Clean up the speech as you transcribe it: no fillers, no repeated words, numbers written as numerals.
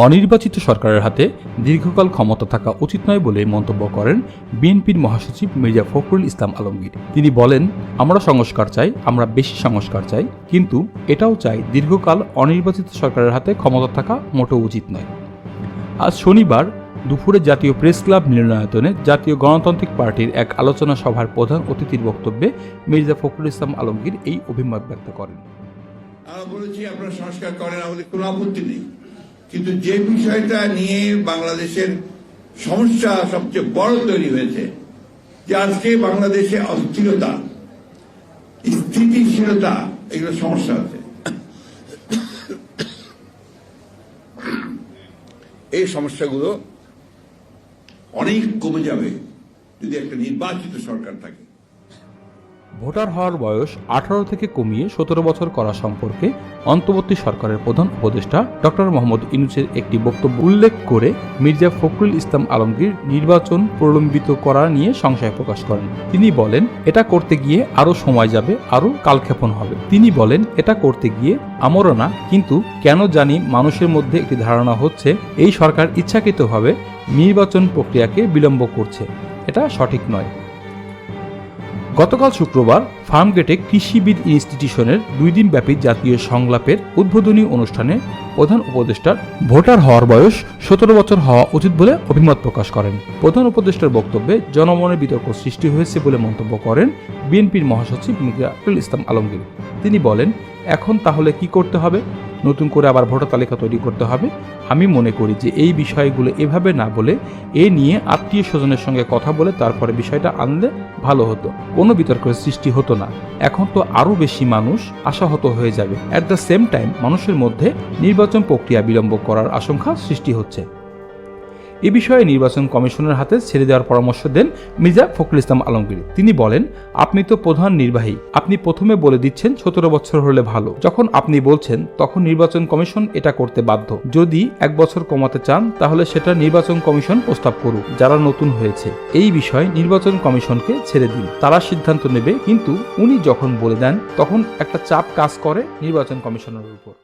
অনির্বাচিত সরকারের হাতে দীর্ঘকাল ক্ষমতা থাকা উচিত নয় বলে মন্তব্য করেন বিএনপির মহাসচিব মির্জা ফখরুল ইসলাম আলমগীর। তিনি বলেন, আমরা সংস্কার চাই, আমরা বেশি সংস্কার চাই, কিন্তু এটাও চাই দীর্ঘকাল অনির্বাচিত সরকারের হাতে ক্ষমতা থাকা মোটেও উচিত নয়। আজ শনিবার দুপুরে জাতীয় প্রেস ক্লাব মিলনায়তনে জাতীয় গণতান্ত্রিক পার্টির এক আলোচনা সভার প্রধান অতিথির বক্তব্যে মির্জা ফখরুল ইসলাম আলমগীর এই অভিমত ব্যক্ত করেন। আমরা বলেছি আপনারা সংস্কার করেন, আমাদের কোনো আপত্তি নেই, কিন্তু যে বিষয়টা নিয়ে বাংলাদেশের সমস্যা সবচেয়ে বড় তৈরি হয়েছে, যে আজকে বাংলাদেশে অস্থিরতা, স্থিতিশীলতা, এগুলো সমস্যা আছে। এই সমস্যাগুলো অনেক কমে যাবে যদি একটা নির্বাচিত সরকার থাকে। ভোটার হওয়ার বয়স 18 থেকে কমিয়ে 17 বছর করা সম্পর্কে অন্তর্বর্তী সরকারের প্রধান উপদেষ্টা ডক্টর মোহাম্মদ ইউনূসের একটি বক্তব্য উল্লেখ করে মির্জা ফখরুল ইসলাম আলমগীর নির্বাচন প্রলম্বিত করা নিয়ে সংশয় প্রকাশ করেন। তিনি বলেন, এটা করতে গিয়ে আরো সময় যাবে, আরো কালক্ষেপণ হবে। তিনি বলেন, এটা করতে গিয়ে আমরা না, কিন্তু কেন জানি মানুষের মধ্যে একটি ধারণা হচ্ছে এই সরকার ইচ্ছাকৃতভাবে নির্বাচন প্রক্রিয়াকে বিলম্ব করছে। এটা সঠিক নয়। গতকাল শুক্রবার ফার্মগেটে কৃষিবিদ ইনস্টিটিউশনের 2 দিনব্যাপী জাতীয় সংলাপের উদ্বোধনী অনুষ্ঠানে প্রধান উপদেষ্টার ভোটার হওয়ার বয়স 17 বছর হওয়া উচিত বলে অভিমত প্রকাশ করেন। প্রধান উপদেষ্টার বক্তব্যে জনমনে বিতর্ক সৃষ্টি হয়েছে বলে মন্তব্য করেন বিএনপির মহাসচিব মির্জা ফখরুল ইসলাম আলমগীর। তিনি বলেন, এখন তাহলে কি করতে হবে? নতুন করে আবার ভোটার তালিকা তৈরি করতে হবে? আমি মনে করি যে এই বিষয়গুলো এভাবে না বলে এ নিয়ে আত্মীয় স্বজনের সঙ্গে কথা বলে তারপরে বিষয়টা আনলে ভালো হতো, কোনো বিতর্কের সৃষ্টি হতো না। এখন তো আরও বেশি মানুষ আশাহত হয়ে যাবে। অ্যাট দ্য সেম টাইম মানুষের মধ্যে নির্বাচন প্রক্রিয়া বিলম্ব করার আশঙ্কা সৃষ্টি হচ্ছে। এ বিষয়ে নির্বাচন কমিশনের হাতে ছেড়ে দেওয়ার পরামর্শ দেন মির্জা ফখরুল ইসলাম আলমগীর। তিনি বলেন, আপনি তো প্রধান নির্বাহী, আপনি প্রথমে বলে দিচ্ছেন 17 বছর হলে ভালো। যখন আপনি বলছেন তখন নির্বাচন কমিশন এটা করতে বাধ্য। যদি 1 বছর কমাতে চান তাহলে সেটা নির্বাচন কমিশন প্রস্তাব করুক, যারা নতুন হয়েছে। এই বিষয়ে নির্বাচন কমিশনকে ছেড়ে দিন, তারা সিদ্ধান্ত নেবে। কিন্তু উনি যখন বলে দেন তখন একটা চাপ কাজ করে নির্বাচন কমিশনের উপর।